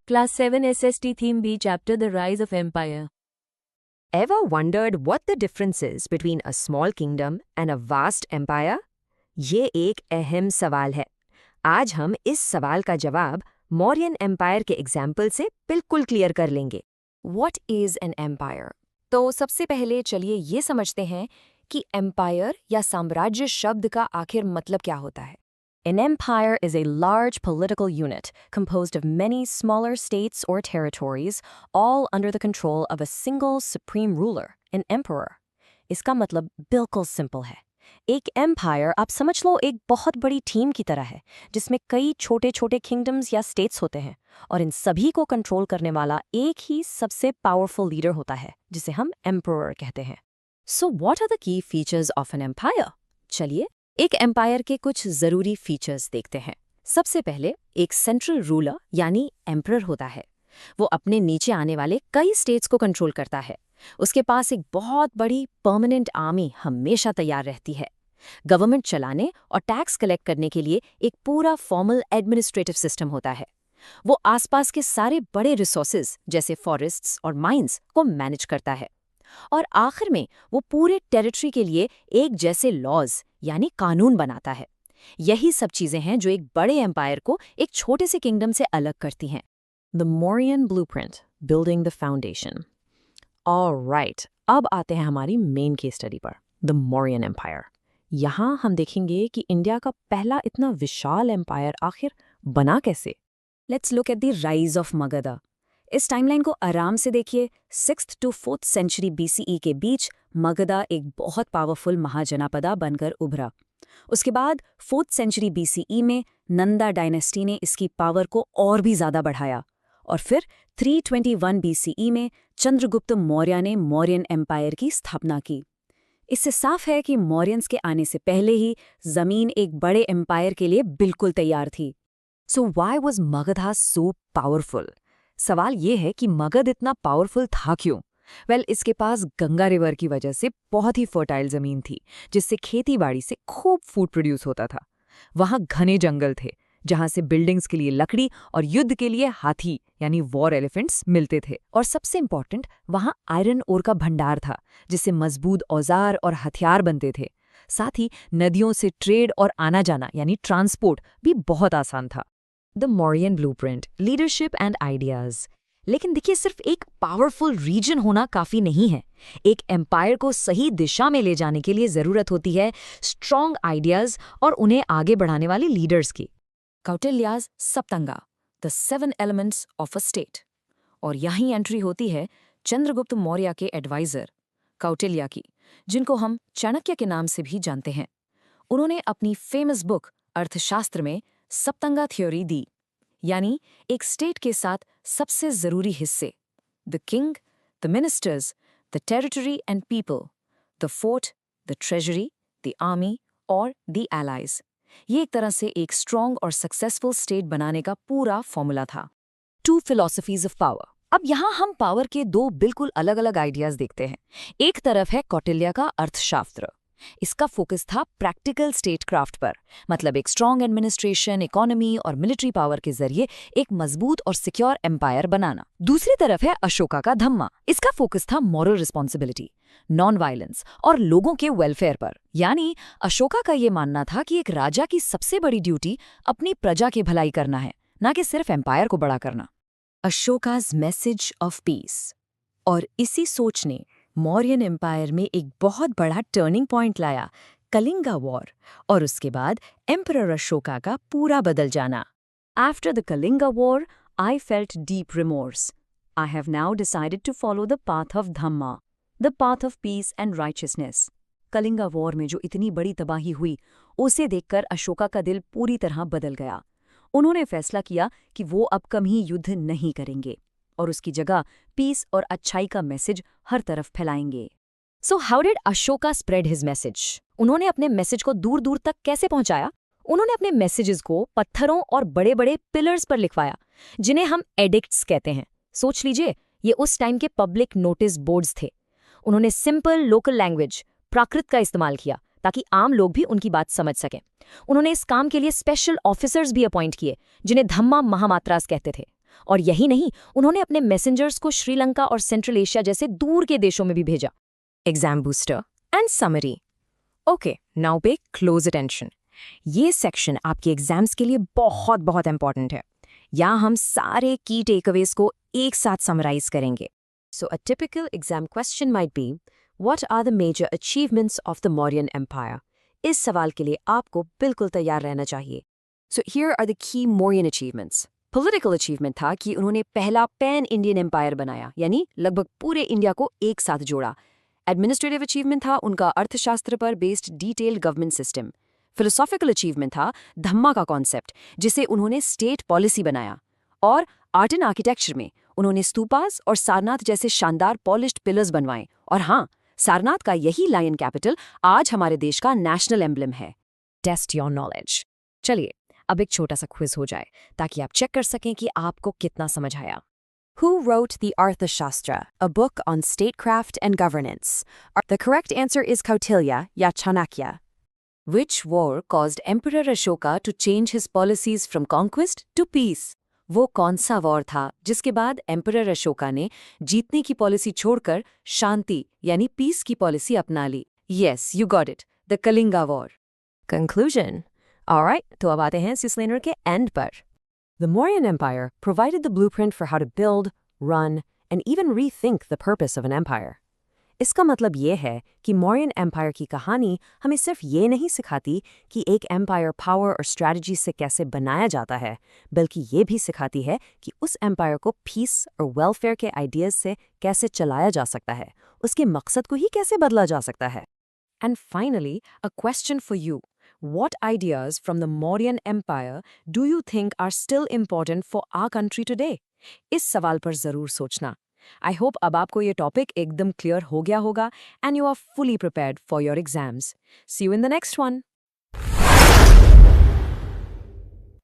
Class 7 SST Theme B Chapter The Rise of Empire. Ever wondered what the difference is between a small kingdom and a vast empire? ये एक अहम सवाल है। आज हम इस सवाल का जवाब मौर्यन एम्पायर के एग्जाम्पल से बिल्कुल क्लियर कर लेंगे। What is an empire? तो सबसे पहले चलिए ये समझते हैं कि एम्पायर या साम्राज्य शब्द का आखिर मतलब क्या होता है। An empire is a large political unit composed of many smaller states or territories, all under the control of a single supreme ruler, an emperor. इसका मतलब बिल्कुल सिंपल है। एक एम्पायर आप समझ लो एक बहुत बड़ी टीम की तरह है जिसमें कई छोटे छोटे किंगडम्स या स्टेट्स होते हैं और इन सभी को कंट्रोल करने वाला एक ही सबसे पावरफुल लीडर होता है जिसे हम एम्परर कहते हैं। So what are the key features of an empire? चलिए एक एम्पायर के कुछ ज़रूरी फीचर्स देखते हैं। सबसे पहले एक सेंट्रल रूलर यानी एम्परर होता है। वो अपने नीचे आने वाले कई स्टेट्स को कंट्रोल करता है। उसके पास एक बहुत बड़ी परमानेंट आर्मी हमेशा तैयार रहती है। गवर्नमेंट चलाने और टैक्स कलेक्ट करने के लिए एक पूरा फॉर्मल एडमिनिस्ट्रेटिव सिस्टम होता है। वो आसपास के सारे बड़े रिसोर्सेज जैसे फॉरेस्ट्स और माइंस को मैनेज करता है। और आखिर में वो पूरे टेरिटरी के लिए एक जैसे लॉज यानी कानून बनाता है। यही सब चीजें हैं जो एक बड़े एम्पायर को एक छोटे से किंगडम से अलग करती हैं। The Mauryan blueprint, building the foundation. Alright, अब आते हैं हमारी मेन केस स्टडी पर, द मौर्यन एम्पायर। यहाँ हम देखेंगे कि इंडिया का पहला इतना विशाल एम्पायर आखिर बना कैसे। Let's look at the rise of Magadh. इस टाइमलाइन को आराम से देखिए। 6th to 4th century BCE के बीच मगध एक बहुत पावरफुल महाजनपद बनकर उभरा। उसके बाद 4th सेंचुरी BCE में नंदा डायनेस्टी ने इसकी पावर को और भी ज़्यादा बढ़ाया और फिर 321 BCE में चंद्रगुप्त मौर्य ने मौर्यन एम्पायर की स्थापना की। इससे साफ है कि मौर्यंस के आने से पहले ही ज़मीन एक बड़े एम्पायर के लिए बिल्कुल तैयार थी। So why was Magadh so powerful? सवाल ये है कि मगध इतना पावरफुल था क्यों? इसके पास गंगा रिवर की वजह से बहुत ही फर्टाइल ज़मीन थी जिससे खेतीबाड़ी से खूब फूड प्रोड्यूस होता था। वहाँ घने जंगल थे जहाँ से बिल्डिंग्स के लिए लकड़ी और युद्ध के लिए हाथी यानी वॉर एलिफेंट्स मिलते थे। और सबसे इम्पॉर्टेंट, वहाँ आयरन ओर का भंडार था जिससे मजबूत औजार और हथियार बनते थे। साथ ही नदियों से ट्रेड और आना जाना यानी ट्रांसपोर्ट भी बहुत आसान था। The Mauryan blueprint, leadership and ideas. लेकिन देखिए, सिर्फ एक पावरफुल रीजन होना काफ़ी नहीं है। एक एम्पायर को सही दिशा में ले जाने के लिए ज़रूरत होती है स्ट्रॉन्ग आइडियाज़ और उन्हें आगे बढ़ाने वाले लीडर्स की। Kautilya's Saptanga, the 7 elements of a state. और यहीं एंट्री होती है चंद्रगुप्त मौर्य के एडवाइज़र कौटिल्या की, जिनको हम चाणक्य के नाम से भी जानते हैं। उन्होंने अपनी फेमस बुक अर्थशास्त्र में सप्तंगा थ्योरी दी, यानी एक स्टेट के साथ सबसे ज़रूरी हिस्से, the king, the ministers, the territory and people, the fort, the treasury, the army और द एलाइज। ये एक तरह से एक स्ट्रॉन्ग और सक्सेसफुल स्टेट बनाने का पूरा फॉर्मूला था। 2 फिलॉसफीज ऑफ पावर। अब यहाँ हम पावर के 2 बिल्कुल अलग अलग आइडियाज देखते हैं। एक तरफ है कौटिल्य का अर्थशास्त्र। इसका फोकस था प्रैक्टिकल स्टेटक्राफ्ट पर, मतलब एक स्ट्रॉन्ग एडमिनिस्ट्रेशन, इकोनॉमी और मिलिट्री पावर के जरिए एक मजबूत और सिक्योर एम्पायर बनाना। दूसरी तरफ है अशोका का धम्मा। इसका फोकस था मॉरल रिस्पॉन्सिबिलिटी, नॉन वायलेंस और लोगों के वेलफेयर पर। यानी अशोका का ये मानना था कि एक राजा की सबसे बड़ी ड्यूटी अपनी प्रजा की भलाई करना है, ना कि सिर्फ एम्पायर को बड़ा करना। अशोका's मैसेज ऑफ पीस। और इसी सोच ने मौर्यन एम्पायर में एक बहुत बड़ा टर्निंग पॉइंट लाया, कलिंगा वॉर, और उसके बाद एम्परर अशोका का पूरा बदल जाना। After the Kalinga war I felt deep remorse. I have now decided to follow the path of Dhamma, the path of peace and righteousness. Kalinga war में जो इतनी बड़ी तबाही हुई, उसे देखकर अशोका का दिल पूरी तरह बदल गया। उन्होंने फैसला किया कि वो अब कभी युद्ध नहीं करेंगे और उसकी जगह पीस और अच्छाई का मैसेज हर तरफ फैलाएंगे। So how did Ashoka spread his message? उन्होंने अपने मैसेज को दूर दूर तक कैसे पहुंचाया? उन्होंने अपने मैसेजेस को पत्थरों और बड़े बड़े पिलर्स पर लिखवाया, जिन्हें हम एडिक्ट्स कहते हैं। सोच लीजिए, ये उस टाइम के पब्लिक नोटिस बोर्ड्स थे। उन्होंने सिंपल लोकल लैंग्वेज, प्राकृत का इस्तेमाल किया ताकि आम लोग भी उनकी बात समझ सकें। उन्होंने इस काम के लिए स्पेशल ऑफिसर्स भी अपॉइंट किए, जिन्हें धम्मा महामात्रास कहते थे। और यही नहीं, उन्होंने अपने मैसेंजर्स को श्रीलंका और सेंट्रल एशिया जैसे दूर के देशों में भी भेजा। Exam booster and summary. Okay, now पे क्लोज अटेंशन। ये सेक्शन आपके एग्जाम्स के लिए बहुत बहुत इंपॉर्टेंट है। यहाँ हम सारे की टेकअवेज को एक साथ समराइज करेंगे। So a typical exam question might be, what are the major achievements of the Mauryan empire? इस सवाल के लिए आपको बिल्कुल तैयार रहना चाहिए। सो हियर आर द की मौर्यन अचीवमेंट्स। पॉलिटिकल अचीवमेंट था कि उन्होंने पहला पैन इंडियन एम्पायर बनाया, यानी लगभग पूरे इंडिया को एक साथ जोड़ा। एडमिनिस्ट्रेटिव अचीवमेंट था उनका अर्थशास्त्र पर based detailed government system. Philosophical achievement था धम्मा का कॉन्सेप्ट, जिसे उन्होंने स्टेट पॉलिसी बनाया। और आर्ट एंड आर्किटेक्चर में उन्होंने स्तूपास और सारनाथ जैसे शानदार पॉलिश्ड पिलर्स बनवाए। और हाँ, सारनाथ का यही लायन कैपिटल आज हमारे देश का नेशनल एम्ब्लम है। Test your knowledge. चलिए अब एक छोटा सा क्विज हो जाए ताकि आप चेक कर सकें कि आपको कितना समझ आया। Who wrote the Arthashastra, a book on statecraft and governance? The correct answer is Kautilya ya Chanakya. Which war caused Emperor Ashoka to change his policies from conquest to peace? वो कौन सा वॉर था जिसके बाद emperor Ashoka ने जीतने की policy छोड़कर शांति यानी पीस की पॉलिसी अपना ली? Yes, you got it. The Kalinga War. Conclusion. Alright, तो अब आते हैं इस एक्सप्लेनर के एंड पर। The Mauryan Empire provided the blueprint for how to build, run, and even rethink the purpose of an empire. इसका मतलब ये है कि मौर्यन एम्पायर की कहानी हमें सिर्फ ये नहीं सिखाती कि एक एम्पायर पावर और स्ट्रैटेजी से कैसे बनाया जाता है, बल्कि ये भी सिखाती है कि उस एम्पायर को पीस और वेलफेयर के आइडियाज से कैसे चलाया जा सकता है, उसके मकसद को ही कैसे बदला जा सकता है। And finally, a question for you. What ideas from the Mauryan Empire do you think are still important for our country today? इस सवाल पर जरूर सोचना। I hope अब आपको ये टॉपिक एकदम क्लियर हो गया होगा and you are fully prepared for your exams. See you in the next one.